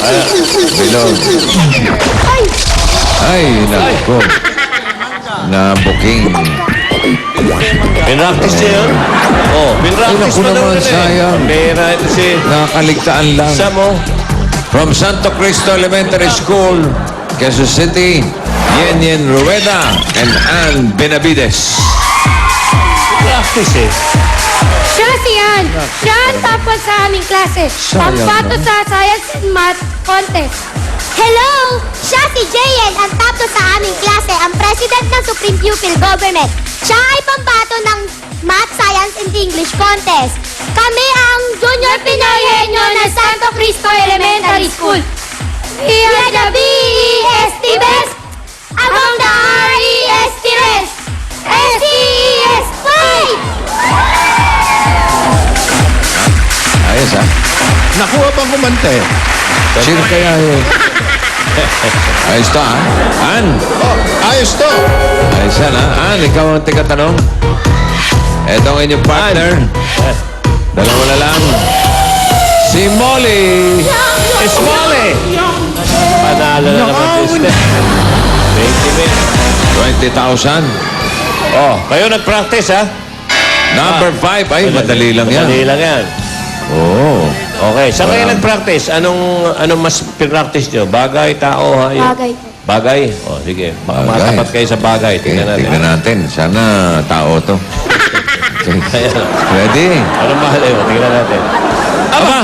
Bilog. Ay, nako. Na-booking. Pinractice niya yun? Oh, pinractice Ay, naku pa daw naman, nila eh. sayang. Pera ito si... Nakaligtaan lang. Isa mo. From Santo Cristo Elementary School, Quezon City, Yen Rueda and Ann Benavides. Practice eh. Siya si Ann. Siya ang tapos sa aming klase. Sayang Pampato naman. sa Science and Math Contest. Hello! Siya si Jayen, ang tapos sa aming klase, ang president ng Supreme Pupil Government. Siya ay pambato ng Math, Science, and English Contest. Kami ang Junior Pinoyenyo ng Santo Cristo Elementary School. We are the BEST Best among the REST Rest. SES Fight! Ayos ah. Nakuha bang kumante? Sino kaya yun? Ayos to ah. Ann. Oh, ayos to. Ayos yan ah. Ann, ikaw ang tika-tanong. Eto ang inyong partner. Dalawa na lang. Si Molly. It's Molly! Panalo na naman this day. 20 minutes. 20,000. Oh, kayo nag-practice ha? Number 5. Ay, madali lang yan. Madali lang yan. Oo. Okay, saan kayo nag-practice? Anong mas pinractice nyo? Bagay, tao ha? Bagay. Bagay? Oh, sige. Baka Bagay. matapat kayo sa bagay. Okay, Tingnan natin. tignan natin. Sana tao to. Okay. Ready? Anong mahal yun? Tingnan natin. Aba!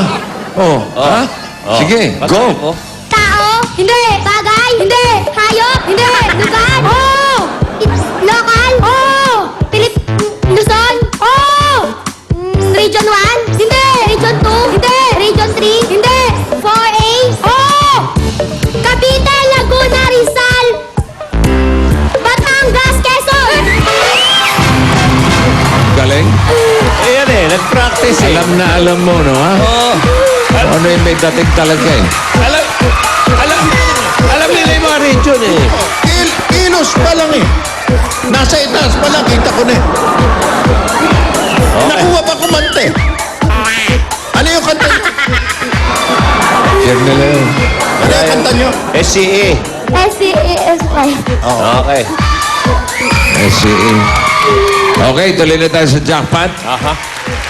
Oh, ha? Oh. Sige, Patay go! mo. Tao? Hindi. Bagay? Hindi. Hayop? Hindi. Lugar? Oh! Local? Oh! Luzon? Oh! Region 1? Hindi. Region 2? Hindi. Region 3? Hindi. 4A? Oh! Cavite, Laguna, Rizal? Batangas, Quezon? Galing. Eh, yan eh. Nag-practice eh. Alam na alam mo, no, ha? Oh. Ano yung may dating talaga eh. Alam nila yung mga region eh. Ilos pa lang eh. Nasa itaas pa lang, kita ko na eh. Nakuha ba kumante? Ano yung kanta nyo? Share nila yun. Ano yung kanta nyo? SCE. SES Fight. Okay. SCE. Okay, tuloy na tayo sa jackpot. Aha.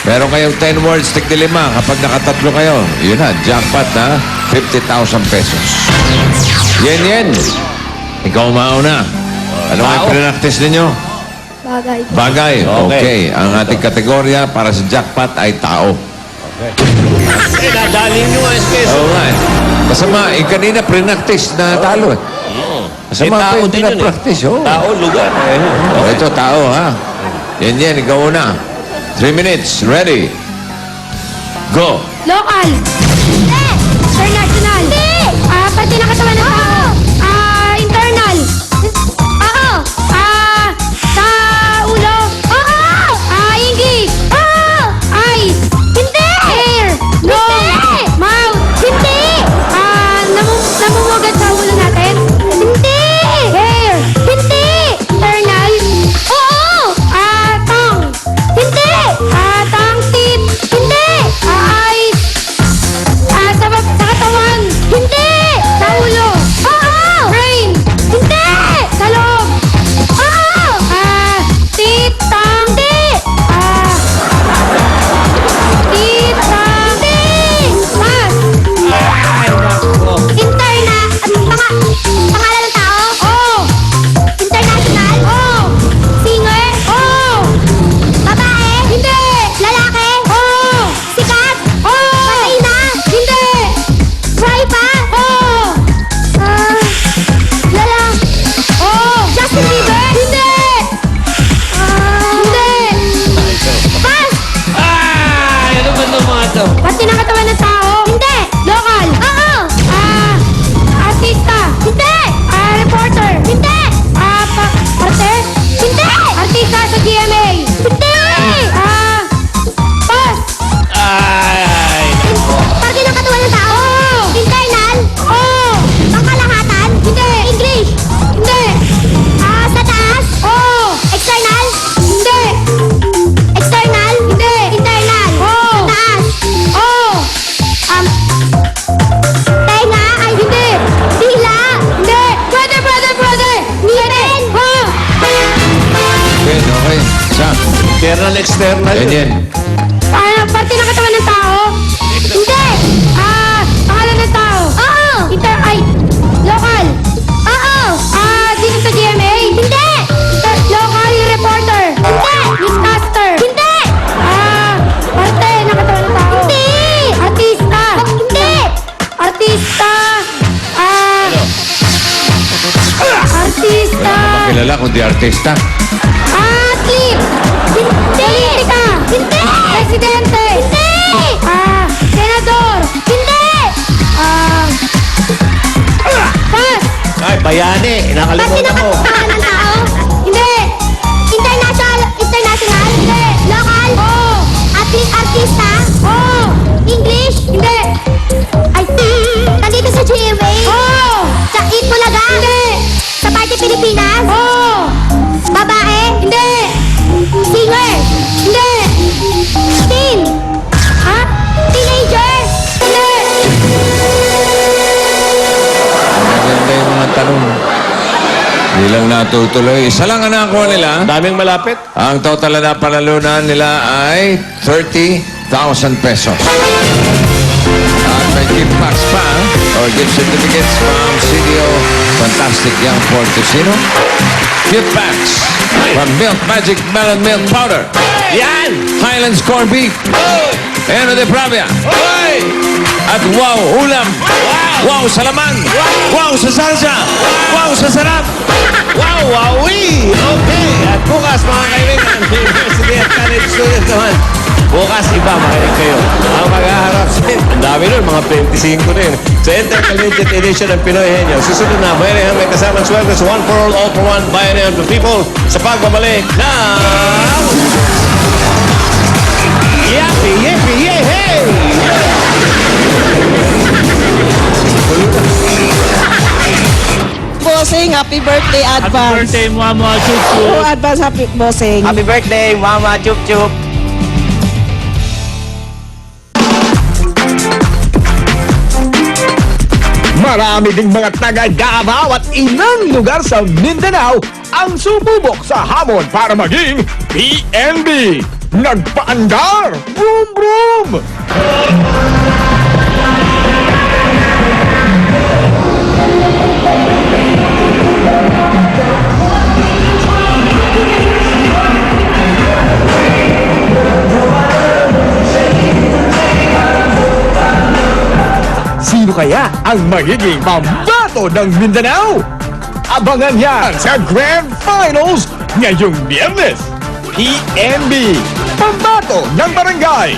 Meron kayong 10 words, tig-5. Kapag nakatatlo kayo, yun na, jackpot na 50,000 pesos. Yen. Ikaw mauna. Ano ang Tao. pinractice ninyo? Bagay. Bagay. Okay. Okay. Ang ating kategorya para sa jackpot ay tao. Eh, nadaling nyo ang SKS. Oo nga eh. Masama, kanina pre-practice na talo eh. Masama pa yung din yun eh. pre-practice. Oh. Tao, lugar. Oh, ito, tao ha. Yen, ikaw una. 3 minutes. Ready? Go. Local. Hindi! International. Hindi! Pati na katawan ng tao. Internal. Oo! Sa ulo. Oo! English. Oo! Eyes. Hindi! Hair. Nose. Hindi! Mouth. Hindi! Namumugat sa ulo natin. Hindi! Hair. Hindi! Internal. Oo! Tongue. Hindi! Tongue, teeth. Hindi! Eyes. Sa katawan. Hindi! Sa ulo. Yan. Parte ng katawan ng tao? Hindi! Pangalan ng tao? Oo! Local? Oo! Dito sa GMA? Hindi! Local reporter? Hindi! Newscaster? Hindi! Parte ng katawan ng tao? Hindi! Artista? Hindi! Artista? Artista? Kilala kundi artista. Athlete? Hindi! Politika? Hindi! Presidente? Hindi! Senador? Hindi! Pass? Ay, bayani. Parte Nakalimutan ng ko. katawan ng tao? Hindi! International? Hindi! Local? Oo! Artista? Oo! English? Hindi! Ay, nandito sa GMA? Oo! Sa Itbulaga? Hindi! Sa Party Pilipinas? Oo! Babae? Hindi! Singer? Hindi! Teen? Teenager? Hindi! Maganda yung mga tanong. Hindi lang natutuloy. Isa lang ang nakuha nila. Daming malapit. Ang total na panalunan nila ay 30,000 pesos. At may gift packs pa or gift certificates from CDO Fantastic Young Portosino. Gift packs from Milk Magic Melon Milk Powder. Yan! Highlands Corned Beef. Eno de Pravia. At wow ulam. Wow sa laman. Wow sa salsa. Wow sa sarap. Wow, wowie! Okay. At bukas, mga kaibigan, University at College students naman. Bukas, iba, makinig kayo. Ang mag-aharap sa ang dami nun, mga 25 na yun. Sa Intercollegiate Edition ng Pinoy Henyo. Susunod na, bayanihan may kasamang sweldo sa One for All, All for One, bayanihan to people sa pagbabalik ng... Yappy, yippee, yay, hey! Bossing, happy birthday advance. Happy birthday, Mama Chup Oh, Chup. advance happy bossing. Happy birthday, Mama Chup Chup. Marami ding mga taga Davao at inang lugar sa Mindanao ang sumubok sa hamon para maging PNB. Nagpaandar! Vroom, vroom! Sino kaya ang magiging pambato ng Mindanao? Abangan yan sa Grand Finals ngayong Biyernes. PNB, pambato ng barangay.